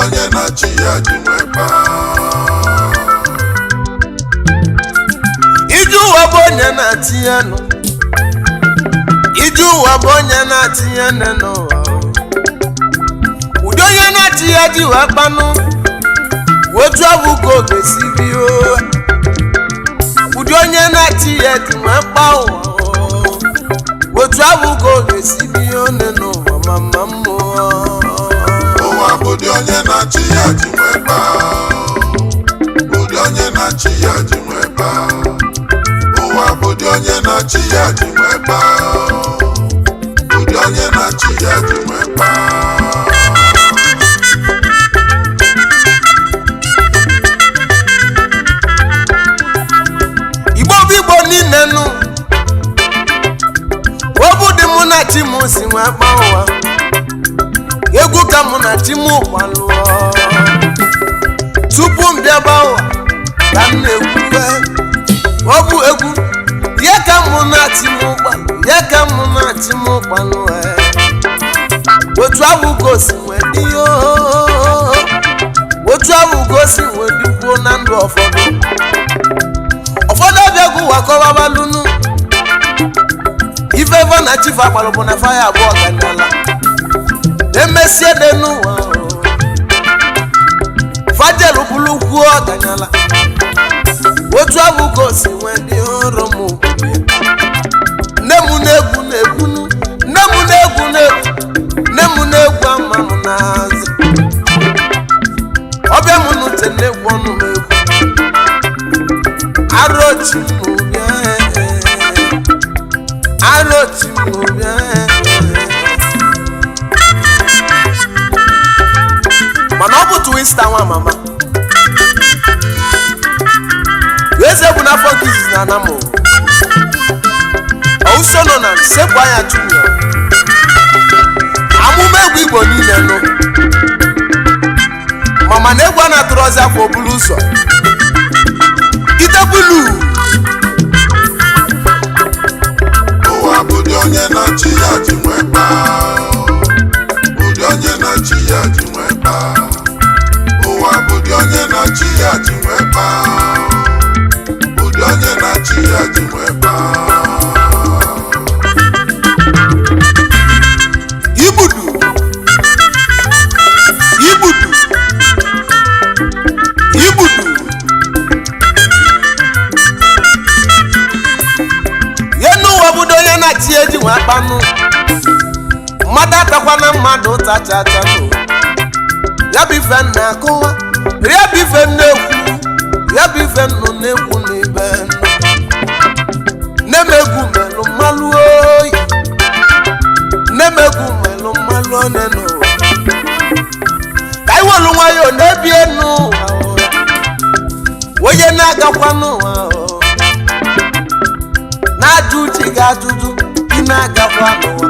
onye na-achị ya ji nweba iju ụwa bụ onye na-atinye nụ iju ụwa bụ onye na-atinye nne n'ụwa ụdị onye na-achị ya ji wee kpanụ otu abụ ka ọ ga-esi bie ụdị onye na-achị ya ji wee kpa ụwa otu abụ ka ọ ga-esi bie nne n'ụwa mama mmụọ ụwa bụ dị onye na-achị ya ji nweba ụdị onye na-achị ya ji nweba ụwa bụ dị onye na-achị ya ji nweba ụdị onye na-achị ya ji nweba igbo niile nụ obu dị mụ na chi m si nwe akpa ụwa egwu ka mụ na chi m gbalụọ tupu m bịaba ụwa ka m na-egwu ọ bụ egwu ya ka mụ na chi m gbalụ ya ka mụ na chi m gbalụ otu ahụ gosi nwe dị otu ahụ gosi nwe dịkwuo na ndụ ụfọdụ abịagwu wakọwabalụnụ ifevo na chifu akpalụ bụ na faya abụọ ganyala emesie dị n'ụwa fajelu bụrụ kwuo ọganyala otu abụ ka o si nwee dị ọrụ m nne m na-egwu na-egwunu nne m na-egwu na-egwu nne m na-egwu ama m n'azụ ọbịa m nute na-egwu ọnụ m egwu arochi mobia mana ọ bụ twista nwa mama eze bụ n'afọ nke izizi na anamụ ọwụso nọ na sekwu anya junior amụma egwu igbo niile nụ mama na egwu a na-atụrụ ọzọ afọ obulu ụzọ idebulu ụwa bụ dị onye na-achị ya ji nweba ụdị onye na-achị ya ji nweba ụwa bụ dị onye na-achị ya ji nweba ụdị onye na-achị ya ji nweba igbudu na-achị eji nwe akpanụ mmadụ atakwana mmadụ tachacha ya bụ ife na-akụwa ya bụ ife na-ekwu ya bụ ife nọ na-ekwu n'ibe na-emegwu melụ mmalụ oyi na-emegwu melụ mmalụ onye n'ụwa ka iwelu nwayọ na-ebie n'ụwa onye na-agakwa n'ụwa na-ajụ uche gị ajụjụ ị na-agakwa n'ụwa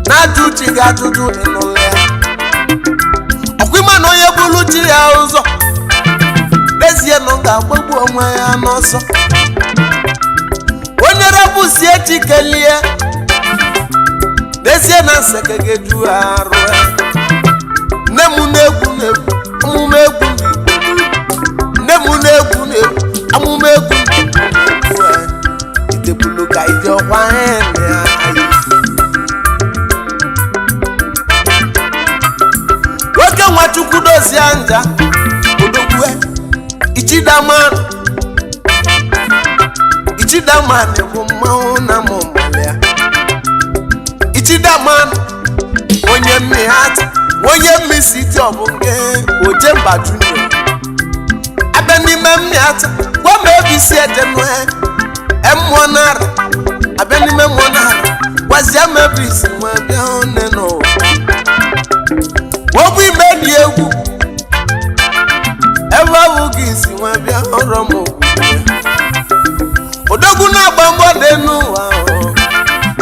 na-ajụ uche gị ajụjụ ịnụla ya ọkwa ịma na onye bụrụ chi ya ụzọ n'ezie na ọ ga-agbagbu onwe ya n'ọsọ onye rapụsi echi kelie n'ezie na nseke ga-eju arụ nne m na-egwu na-egwu amụma egwu nne m na-egwu na-egwu amụma egwu itebulu ka ije ọkwa ya nwoke nwachukwu dozie nja odogwu ichidaman bụ mmanwụ na mụmalịa ichidaman onye mmịata onye mmisi dị ọbụ nke oje mba junior abịa n'ime mmịata gwa m ebisi ejenue mmụọ nara abịa n'ime mmụọ nara gwazie m ebisi nwe bịa one n'ụwa wọbụ ime dị egwu ebe ọ bụ gị isi nwe bịa ọrụ m odogwu na-agba mbọ dị n'ụwa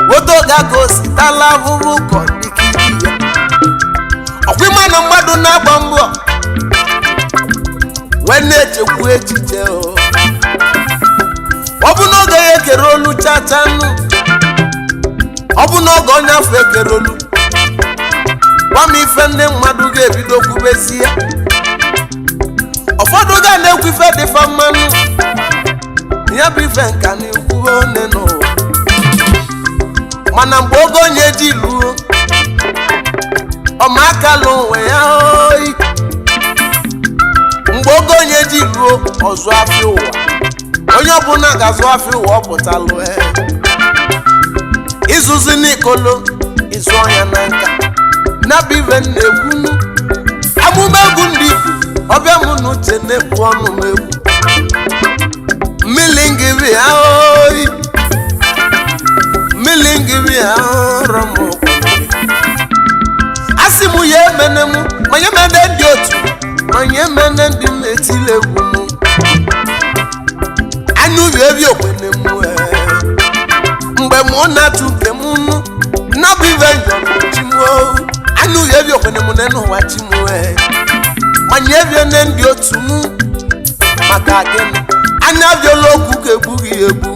woto ga-aga ositala abụbụ kọ dịkiri ya ọkwa ịma na mmadụ na-agba mbọ wee na-echekwu echiche ọ bụ n'oge ya ekere olu chacha nụ ọ bụ n'oge onye afọ ekere olu gwa m ife ndị mmadụ ga-ebido kwubezie ụfọdụ ga na-ekwu ife dịfa mmanụ ya bụ ife nka na-ekwu one n'ụwa mana mgbe oge onye ji luo ọmakala onwe ya oyi mgbe oge onye ji luo ọzụ afịa ụwa onye ọbụla ga-azụ afịa ụwa ọ pụtalụ ịzụzi n'ikolo ịzụ ọnya na nka nabụ ibe na-ekwunu amụma egwu ndị igbo ọbịa mụ na uche na-ekwu ọnụ m egwu mmiri ngiri oyi mmiri ngiri ọrụ m asị m ya emene m manye mene ndị otu manye mene ndị m na-etile egwu m anụ ubi ebi okwene m mgbe mụ na-atụ nke m nụ nabụ ibe njọrọ chi m anụ ubi ebi okwene m n'ụwa chi m manye ebie ndị otu m maka gịnị anya abịala okwu ka egbughị egbu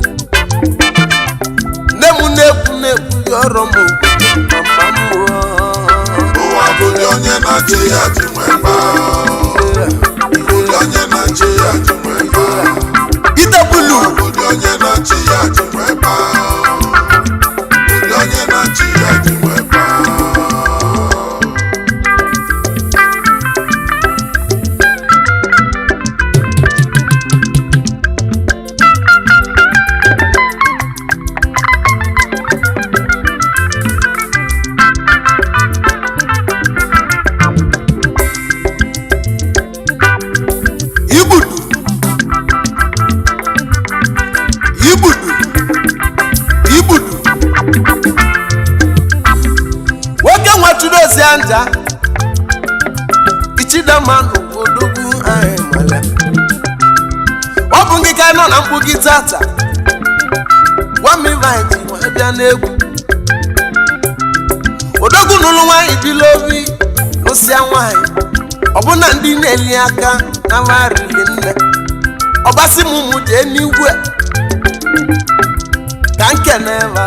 nne m na-ekwu ọrụ m ụwa bụrụ onye na-achị ya ji nweba onye na-achị ya ji nweba idebulu bụrụ onye na-achị ya ji nweba onye na-achị ya ji nweba anja ichidamanụ odogwu anyị mara ọ bụ ngị ka nọ na mkpugi tata wamivaịtị wee bịa n'egwu odogwu n'ụlọ nwaanyị bila obi lụsịa nwaanyị ọbụna ndị na-eli aka na marili nne ọbasị m ụmụ jee n'igwe ka nkene ebe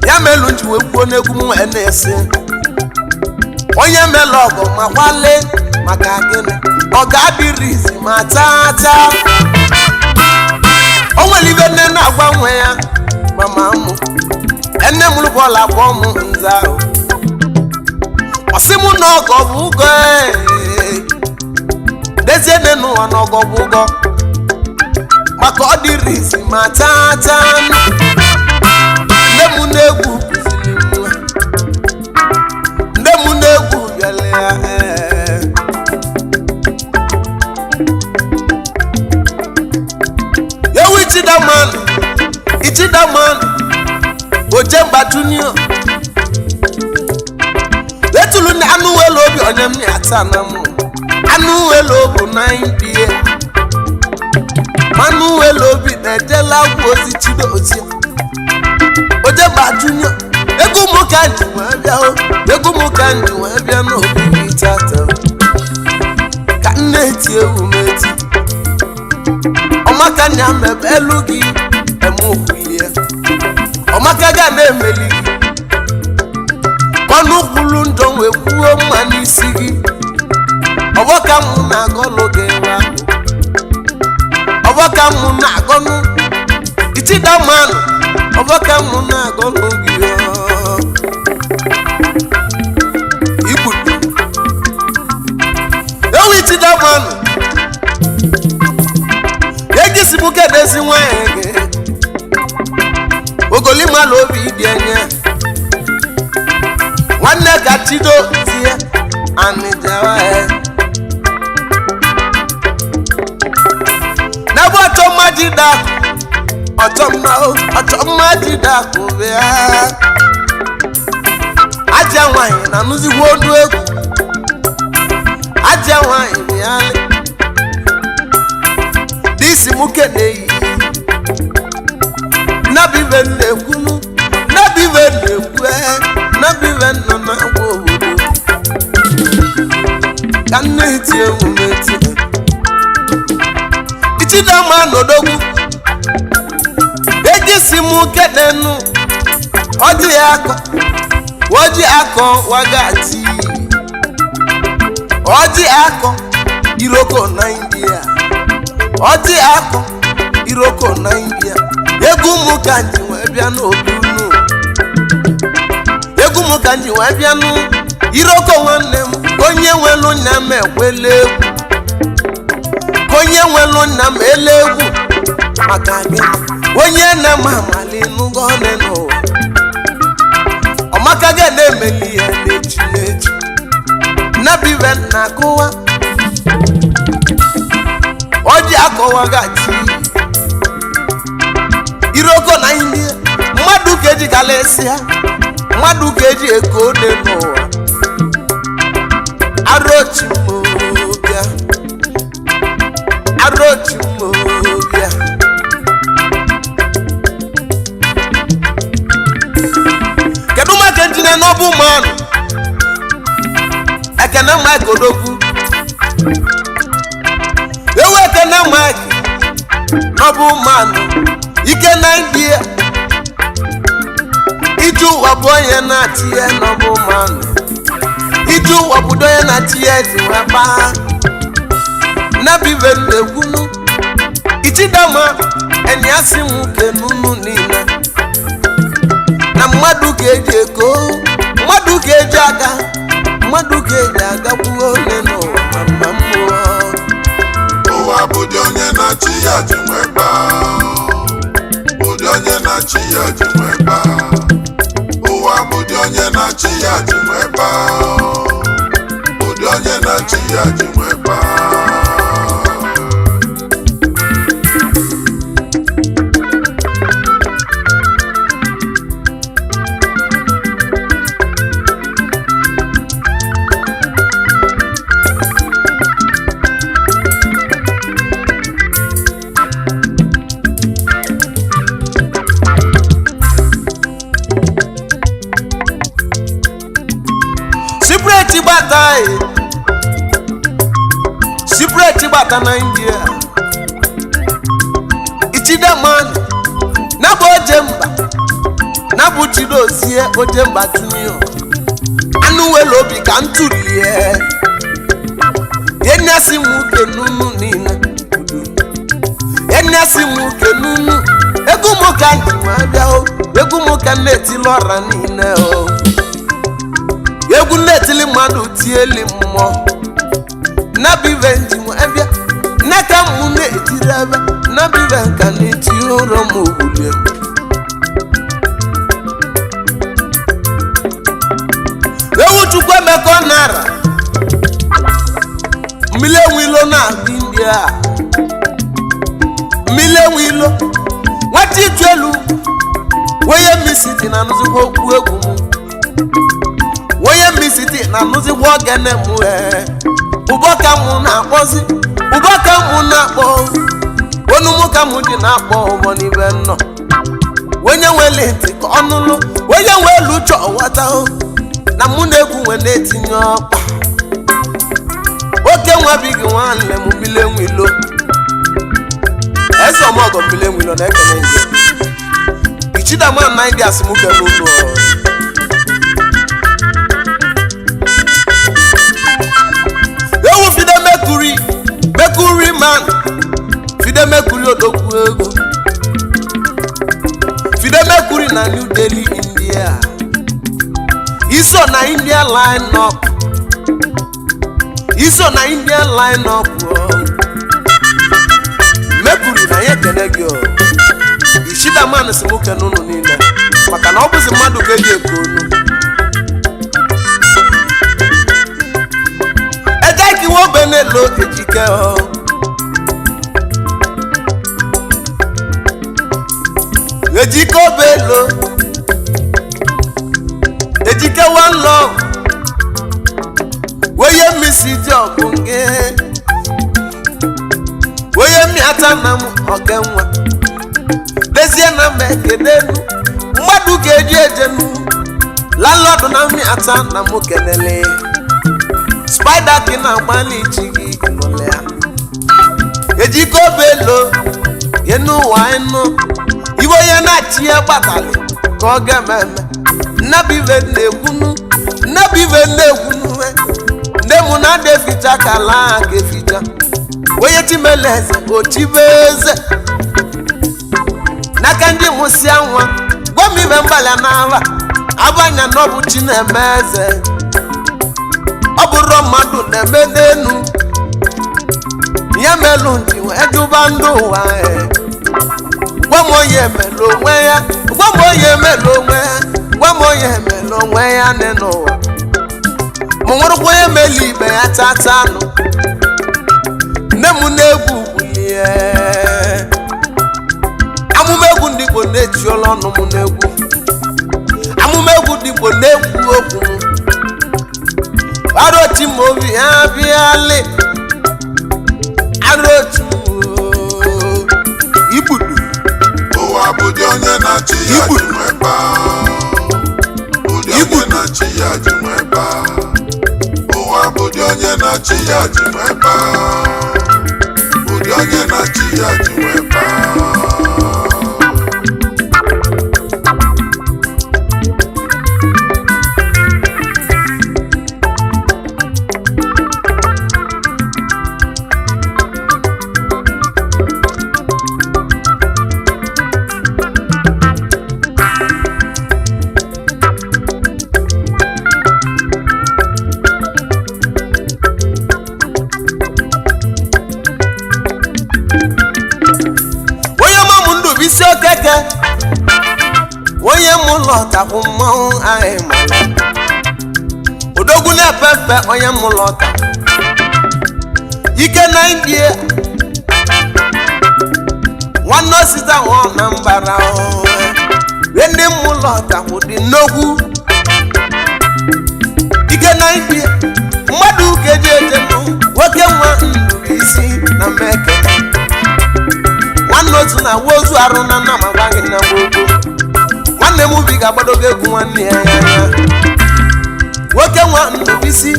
ya melu nji wee kwuo n'egwu m wee na-esi onye melu ọgụ ma kwale maka gịnị ọ ga-adịrị izi ma tata o nwere ibe nne na-agwa nwe ya mama mụ enne m bọọlụ akpọ m nza ahụ ọsị mụ na ọgọ bụ ụgọ dezie nne n'ụwa na ọgọ bụ ụgọ maka ọ dịrị izi ma tata nne m na-egwu nne m na-egwu bịala ya ewu ichidaman ojemba junior etulu na anụ welu obi onye m na-ata na mụ anụ welu obi na indie manụ welu obi na-ejela agwụ ozi chidozie ojemba junior ego mụ ka nji wee bịa ego mụ ka nji wee bịa n'obi tata ka nne eti ewu m eti ọmaka nya mebe elu gị eme okwulie ọmaka ga na-emeli gị ọnụ kwulu ndọ wee kwuo mma n'isi gị ọbọka mụ na-agọlụ gị ebe ahụ ọbọka mụ na-agọnụ ichidamanụ ọbọka mụ na-agọlụ gị igbudu ewu ichidamanụ egisi mụ kedezi nwanyị gị ogolimala obi dị enye nwanne ka chido tie anịjawa n'ebe ọchọ mmadụ dakụ ọchọ mmadụ dakụ bịa aja nwanyị na nụzigbo ọnụ egwu aja nwanyị bịalị disi mụ keneyi nabive na-ekwunu nabive na-ekwu nabive nọ na-agwa obodo ka nne eti ewu na-eti ichidama n'odogwu egisi mụ kenenu ọ dị ya aka Oji akọ wagati Oji akọ iroko na India Oji akọ iroko na India Egwu mu kanji we bia n'obunu Egwu mu kanji we bia nu iroko nwanne m onye nwelu nna m ekwele egwu onye nwelu nna m ele egwu maka gị onye na m amali nugo neno ọmaka ga na-emeli ya n'echi n'echi na bibe na akụwa Oji akọwa gati iroko na India mmadụ ka eji kalesịa mmadụ ka eji ego dị n'ụwa arochimobia kedu maka njine n'ọbụ mmanụ ekene Mike Odogwu ewu ekene Mike n'ọbụ mmanụ ike na India iju ụwa bụ onye na-achị ya n'ọbụ mmanụ iju ụwa bụ onye na-achị ya ezi wee gbaa na bibe n'egwunu ichidama eni asị nwoke n'unu niile na mmadụ ka eji ego mmadụ ka eji aga mmadụ ka eji agagbuo onye n'ụwa ma mmụọ ụwa bụ dị onye na-achị ya ji nwee gbaa ụdị onye na-achị ya ji nwee gbaa ụwa bụ dị onye na-achị ya ji nwee gbaa ụdị onye na-achị ya ji nwee gbaa Secret bata na India Ichidaman na bo jemba na bu chidozie ojemba tunio anu welo obi ka ntulie yenyasi muke nunu nina yenyasi muke nunu egu muka njiwa bia o egu muka neti lora nina o egu neti li madu tieli mmo na bivenji mo ebia na ka mu na etiraba na biven ka na ti oro mo obule ewu chukwu emeko nara mile wilo na India mile wilo wati twelu weye misiti na nuzikwo okwu egwu mu weye misiti na nuzikwo ogene mu Uboka mu na-akpọzi uboka mu na-akpọ onumu ka mu dị na-akpọ ụgbọ n'ibe nnọ onye nwere ntị ka ọnụlụ onye nwere uche ọwata na mụ na-egwu nwe na-etinye ọkpa oke nwabighị nwanne m mmile nwilo eze ọmọgọ mmile nwilo na-ekene nje Ichidaman na ndị asịmuke n'ụlọ Mercury man Fide Mercury odogwu ego Fide Mercury na New Delhi India Iso na India line up Mercury na ye kenegyo Ichidaman simuke nunu nile maka na ọ bụzi mmadụ ka eji eko onu Ejeki wo benelo ejike o Ejike obelo Ejike one love Weye misi jokunge Weye mi atana mu ogenwa Lezie na mekedenu Mmadu geji ejenu Landlord na mi atana mu kenele Spider kina gbali chigi kinolea Ejike obelo Yenu wa enu Iwo ye na chie batali Koge meme nabive na-ekwunu nne mụ na ada eficha kala aka eficha onye chimeleze ochibeze n'aka ndị mụsịa nwa gwamibe mgbalịa n'ala abanya n'ọbụ chi na-eme eze ọ bụrụ mmadụ na-eme n'enu ya melụ ndị wee jụba ndụ ụwa gwa m onye emela onwe ya gwa m onye emela onwe ya gwa m onye emela onwe ya nne n'ụwa ma nwerụkwa onye mela ibe ya tata anụ nne m na-egwu wulie amụmegwu ndị Igbo na-ejiọla ọnụ m na-egwu amụmegwu ndị Igbo na-ekwu okwu m arochi m obi ha bịalị arochi m igbudu ụwa bụdị onye na-achị ya ji nweba bụdị onye na-achị ya ji nweba ụwa bụdị onye na-achị ya ji nweba bụdị onye na-achị ya ji nweba isi okeke onye mụlọ tapụ mmanwụ anyị ma odogwu na-epe mpe onye mụlọ tapụ ike na India nwanne osita nwa na mbara ndị mụlọ tapụ dị nnukwu ike na India mmadụ keji eje nwoke nwa ndụ isi na mmeke nwanne otu na wozu arụ na nna ma gwa gị na gbogbo nwanne m bi ga-agbadogo egwu nwanne ya nwoke nwa ndụbisi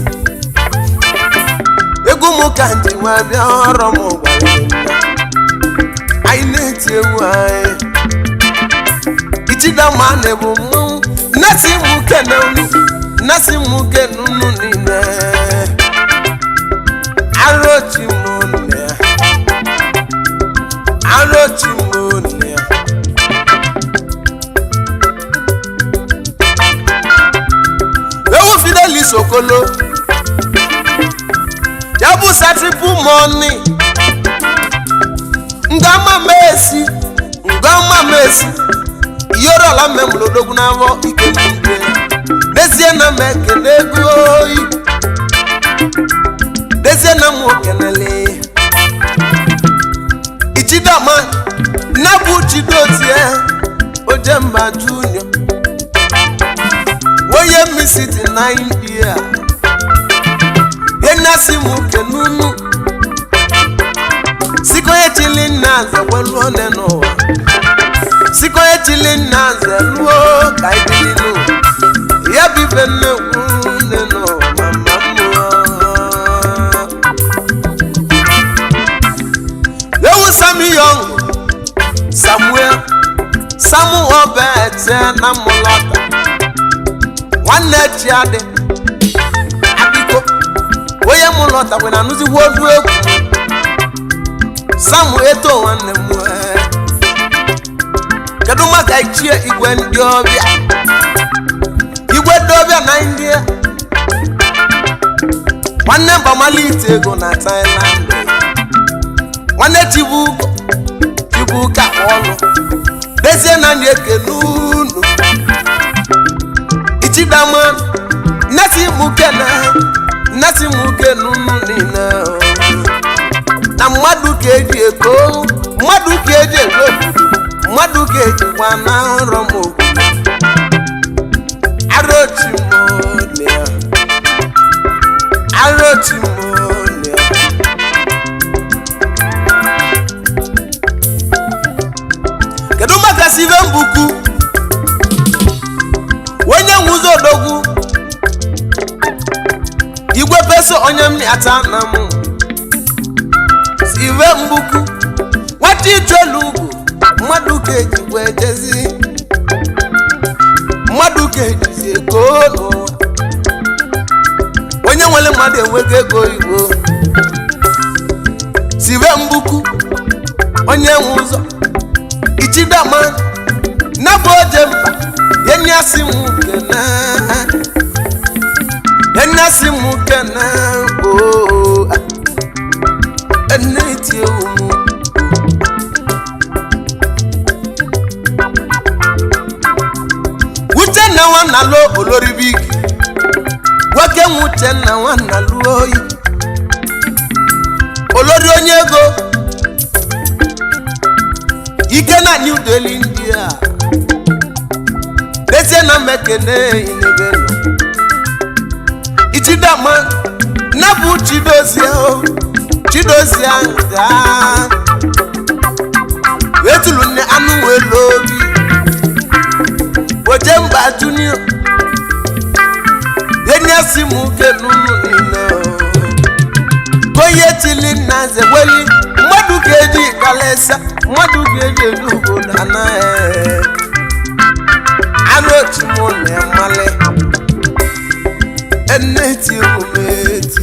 egwu m ka ndị nwa bịa ọrụ m gwara anyị na-eti egwu anyị ichidama na-ebu mmanwụ nnesi m kene unu niile arochi m nne ya arochi m nne ya ewu Fidelis Okolo ya bụ satripu mọni ngama mesi iyoro ala mmemụrụ odogwu n'afọ ike n'ugwe n'ezie na m ekele ego oyi n'ezie na m okenele ichidama nabu chidotie ojemba junior onye misiti na India yenasi m kenunu sikoye chili naze welu one n'ụwa sikoye chili naze luo ka ibilinu ya bibe nnekwu nne n'ụwa mama mmụọ ewu Sami Young Samu obete na mulota nwanne chiade abiko onye mulota we na nuzi wodu egwu Samu eto nwanne m kedu maka ichie igwe ndị ọbịa na India nwanne mbamalite ego na Thailand nwanne Chibuka ọlụ dezie na ndị ekele unu ichidama nnesi muke n'unu niile na mmadụ ka eji eko mmadụ ka eji ego mmadụ ka ejikwa na nrọ m okwu arochi m kedu maka sive mbuku onye nwuzo odogwu igwe peso onye mniata na m sive mbuku nwata ichelu ugwu mmadụ ka ejikwa ejezi mmadụ ka ejizi iti ego n'ụwa onye nwere mmadụ enwego ego igbo siwe mbuku onye nwe ụzọ ichidama nabụ oje mba yenyasi m kene o ene iti omu Uchenna nwanna lo olori bigi nwoke nwe Uchenna nwanna lo oyi olori onye ego ike na New Delhi India desie na mekene inebe no ichidama nabu chidozie ga wetulu ne anu welobi Ojemba Junior yenyasi mu kenunu nina koye tili na zeweli madu keji kalesa madu keji lugo dana alo chimone male eneti umeti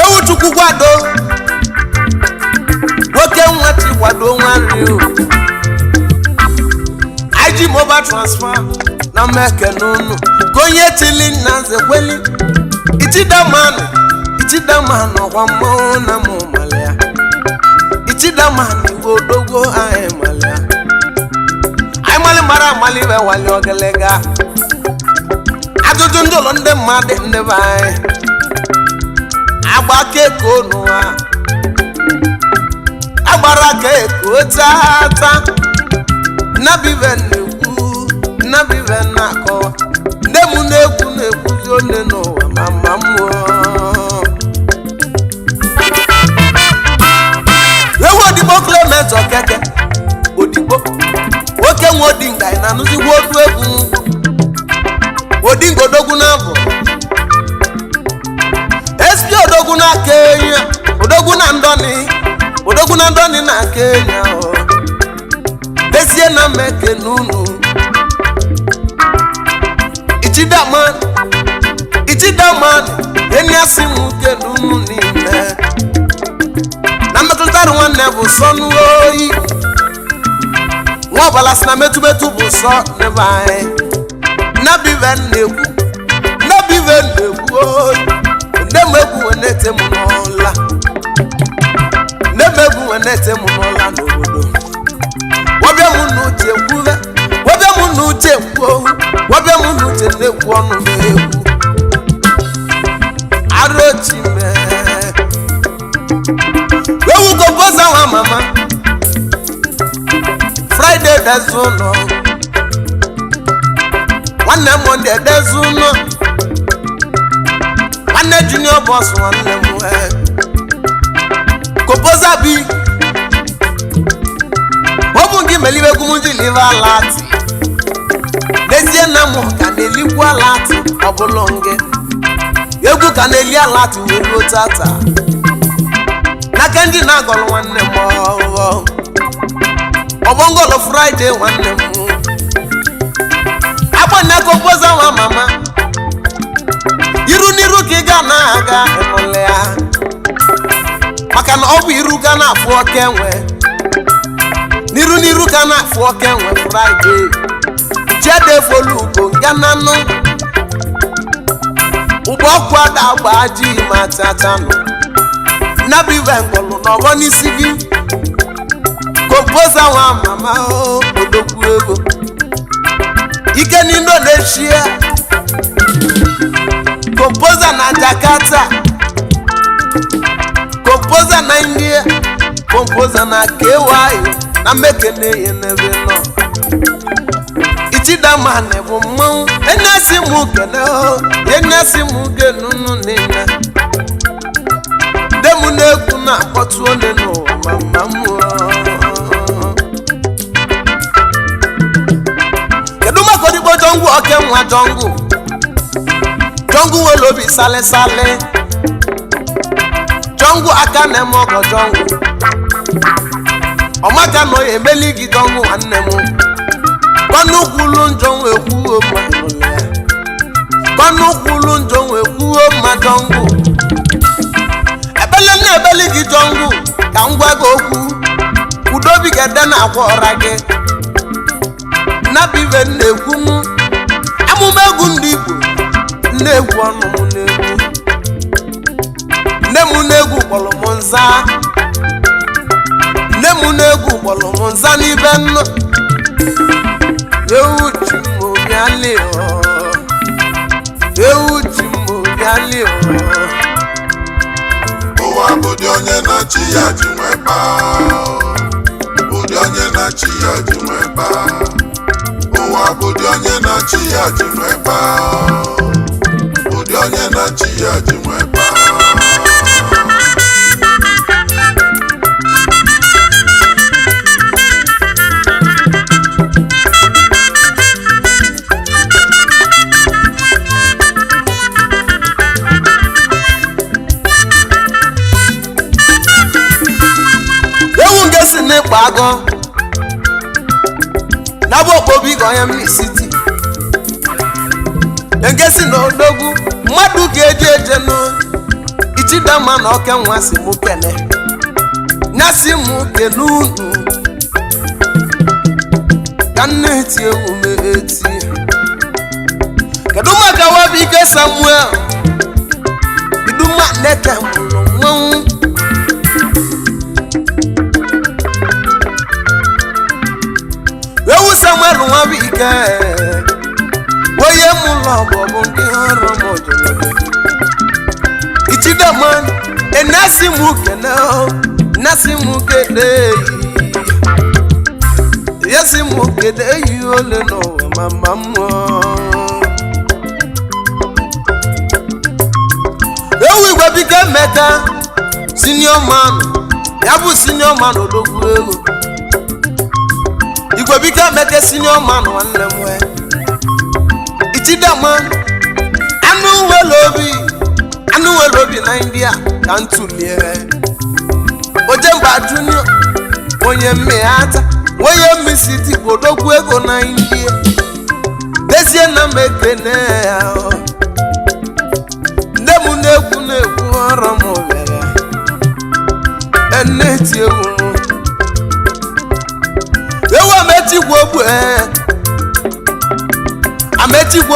ewu chukwu kwado woke nwati kwado nwari o IG mobile transfer na meke nunu konye tili na zekweli ichidamani kwa mona mumalea ichidamani godogo ae malea ai mali mara mali we wali ogelega ajuju ndolo nde mmadụ ndị bai agba keko nuwa agbara keko tata nabive nako ndemu na-ekwu onye n'ụwa mama mmụọ ewu odigbo Clement Okeke odigbo nwoke nwe odinga na anụzigbo otu egwu odinga odogwu na bụ SP odogwu na Kenya odogwu na ndoni na Kenya desie na meke nunu ichidaman enyasi mu ke nunu nime na mekutaru nwanne bụ sọnụ oyi nwa balas na metumetu bụ sọ nebe anyị nabive nnekwu oyi ndemegwu wenete m n'ụla n'obodo wabịa mụ n'uche kwuve wabịa mụ n'uche kwuo wabịa mụ n'uche na-ekwu ọnụ na-ekwu arochime ewu kompoza nwa mama Friday dezu ụlọ nwanne Monday dezu ụlọ nwanne Junior boss nwanne m kompoza bi obu melibe gumunji liver lati lezie na mu ka nelikwa lati obulonge egwu ka neli lati welu tata na kendi na golu nwanne mo obongolo Friday nwanne mu abona kompoza wa mama iru niru ki ga na aga emole ya maka na obu iru ga na afu okenwe niru ka na afọ oke nwe Friday jede folugo gananu ụgbọ kwa da agbaji ma tatanu nabive ngolu no go n'isi gị kompoza nwa mama odogwu ego ike ni Indonesia kompoza na Jakarta kompoza na India kompoza na KY na mekene yenebe no ichidamane bụ mmanwụ enyesi mụ kene yenyesi mụ genunu nina demu na-ekwu na akpọtụ ole n'ụwa mama mmụọ kedu maka odigbo Jongu oke nwa Jongu nwere obi sale Jongu aka na-eme ọgọ Jongu ọmaka nọ emeli gị Jongu nwanne m kọnụ kwulu njọ wee kwuo mmadụ ya kọnụ kwulu njọ wee kwuo mmadụ ngwụ ebele na ebele gị jọngwụ ka m gwa gị okwu udobi ga-ede na-akwa ọra gị nabive na-ekwu m amụma egwu ndị Igbo na-egwu ọnụ m na-egwu nne m na-egwu kpọrọ m nza nne m na-egwu kpọrọ m nza n'ibe nnọ ewu ji m obiali ewu ji m obiali ụwa bụdị onye na-achị ya ji nwee kpaa bụdị onye na-achị ya ji nwee kpaa ụwa bụdị onye na-achị ya ji nwee kpaa bụdị onye na-achị ya ji nwee kpaa n'ịkpa agọ na bụ okpobi ga onye Mmisiti engesi na odogwu mmadụ ga-eje eje nụ ichidama na oke nwa si mụ kene nyasị mụ kene unu ka nne eti ewu me eti kedu maka Wabike Samuel iduma neke mụrụ nwanwu ewu Samuel Wabike onye mụlọ ọgbọgbọ ndị ọrụ mọjọlọbe ichidama enasi mụ kene nasi mụ kene yesi mụ kene yi ole n'ụwa mama mmụọ ewu Wabike Emeka senior man ya bụ senior man odogwu ego Wabike Emeka senior man nwanne m wee ichidama anụ nwere obi na India ka ntụlie Ojemba Junior onye mmeghata onye Mmisiti odogwu ego na India dezie na m ekene ya nne m na-egwu ọrụ m bịara enneti ewu ewu ametigwu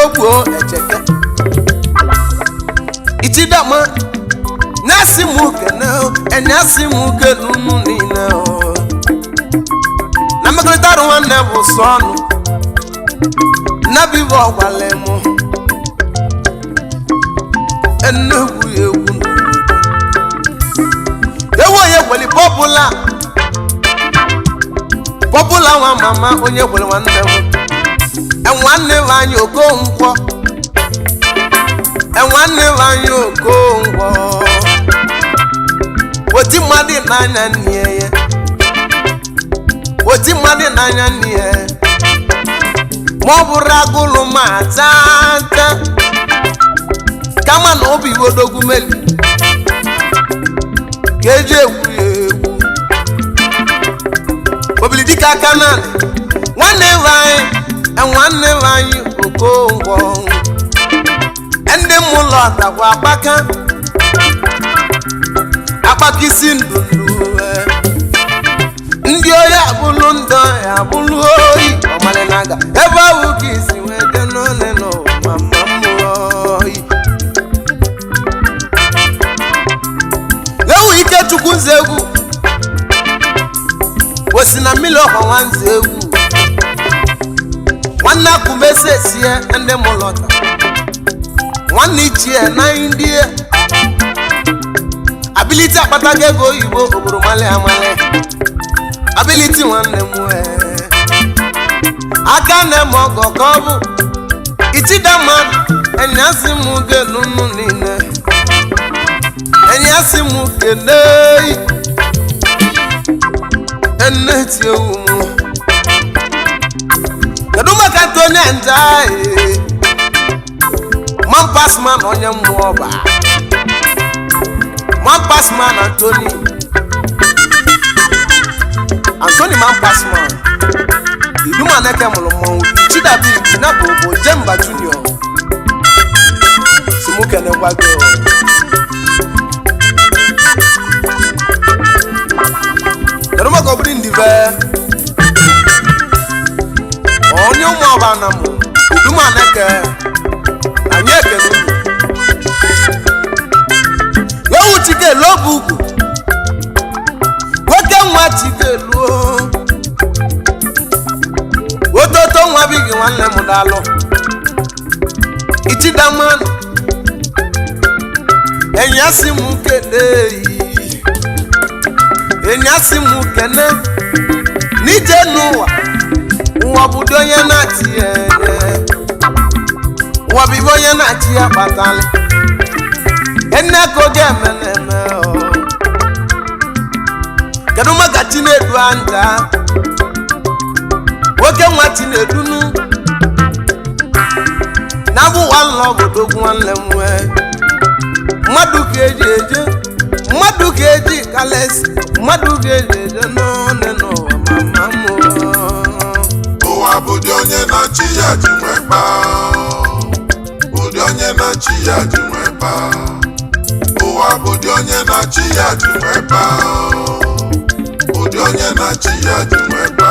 ogbu echeke ichidama nasi m kene enyasi m kene unu niile na mmekọrịta arụ nwanne bụ sọ ọnụ nabive ọgwale m ennegwu egwu ewu onye kweli popula nwa mama onye kweli nwanne m enwanne anyị Okonkwo oti mmadụ n'anya nne ya ma ọ bụrụ agụlụ ma tata kama na obi odogwu meli ka eji egwu ya egwu obili dịka aka naanị nwanne anyị Okonkwo ndị mụlọ ọtakwa akpaka isi ndụndụ ndị oyi abụlụ ndụ ya abụlụ oyi ọmalịnaga ebe ahụ ka isi wee dị n'ole n'ụwa mama mmụọ oyi ewu Ikechukwu nze egwu osi na mmiri ọkwa nwanze egwu nwanne akwụmesi esie ndị mụlọta nwanne ichie na India ability akpatago ego oyibo obodo mali ability nwanne m aka na-eme ọgọ ka ọ bụ ichidama enyasị m genunu niile enyasị m kene enneti ewu m kedu maka Tony Njai Mampasman onye mmụọ ọba Mampasman Anthony Mampasman Idumaneke mụrụ mmọnwụ Chidabi na bụ Jemba Junior simukenekwago Darumaka obiri ndive onye ụmụ ọba na mụ Idumaneke anyị ekele wewu chike lobu ugwu nwoke nwa chike luo ototo nwa bigi nwanne m dalụ Ichidaman enyasi m kele enyasi m kene nije n'ụwa ụwa bụdo onye na-achị ụwa bibo onye na-achị ya kpatalị eneko ga-emeneme kedu maka Chinedu anja nwoke nwa Chinedunu na bụ nwanne obodo nwanne m nwee mmadụ ka eji eje mmadụ ka eji kalesi mmadụ ka eji eje n'one n'ụwa mama m ụwa bụdị onye na-achị ya ji nwekpa bụdị onye na-achị ya ji nwekpa ụwa bụdị onye na-achị ya ji nwekpa bụdị onye na-achị ya ji nwekpa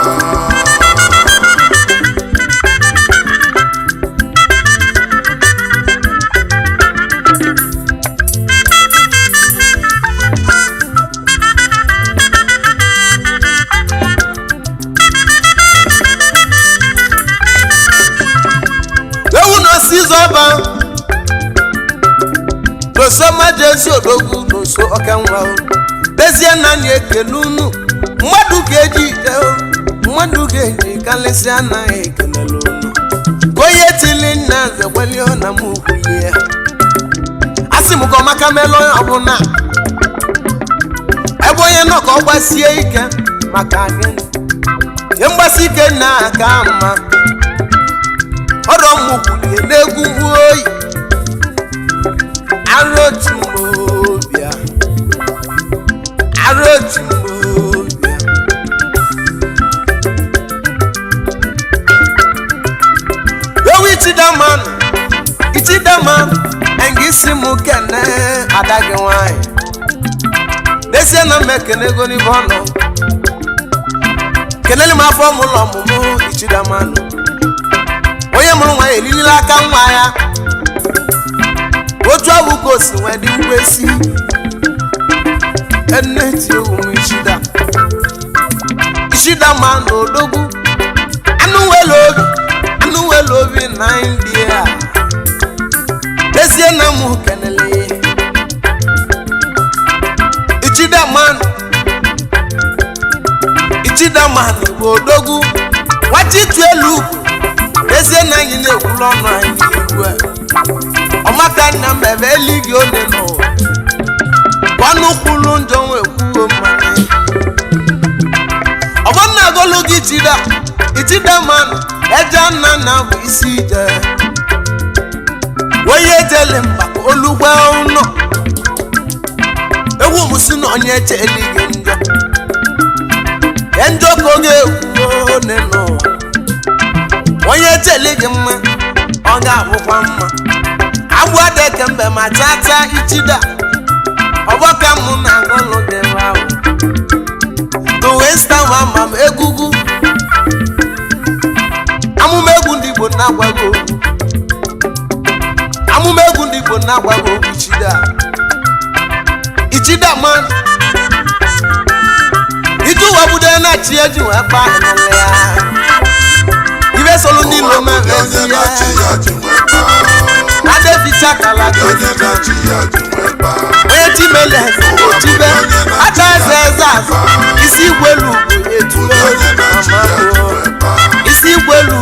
Sizọba n'oso majesu odogwu n'oso ọkanwa bezie na anyị ekele unu mmadụ ga-eji ide mmadụ ga-eji kalịsị anaghị ekelele unu onye tili nna zekweli ọ na m ukwulie ya asị m ka ọ maka mele onye ọbụla ebe onye nọ ka ọ gbasie ike maka gịnị ihe mgbasi ike na-aka mma ọrụ mụkwulie n'egwu oyi arotumobia ewu Ichidaman engi isi m kene ada gị nwanyị desie na m ekene ego n'ibe ọnọ kenele m afọ m ụlọ ọmụmụ Ichidaman onye mụrụ nwa ya elilila aka nwa ya otu ọbụ ka o si nwee dị mgbesi enneti ewu m Ichidaman na odogwu anụ nwere obi na India dezie na m kenele Ichidaman bụ odogwu wachitu elu ugwu dezie na anyị na-ekwulu ọnụ anyị egwu ọmaka nna m ebe elighi ole n'ụwa ọnụ kwulu njọ nwe kwuo mmanya ọgbọnna agolu gị Ichidaman eje nna na bụ isi ije onye ejele mba olugbo ụlọ egwu m si na onye echeli gị njọ ka oge ekwu one n'ụwa onye echeli gị mma ọ ga-abụkwa mma agbụ adeke mbe ma chata Ichida ọgbọka mụ na agọlụ dị ebe ahụ towesta ma m egwugwu amụma egwu ndị Igbo na-agwago okwu Ichidaman ituwa budo na chi eji wee kpa n'ụlọ ya ibe solu ndị Igbo ma ezi ya adeficha kala gị onye chimele ochibe acha eze azụ isi igwelu etuo isi igwelu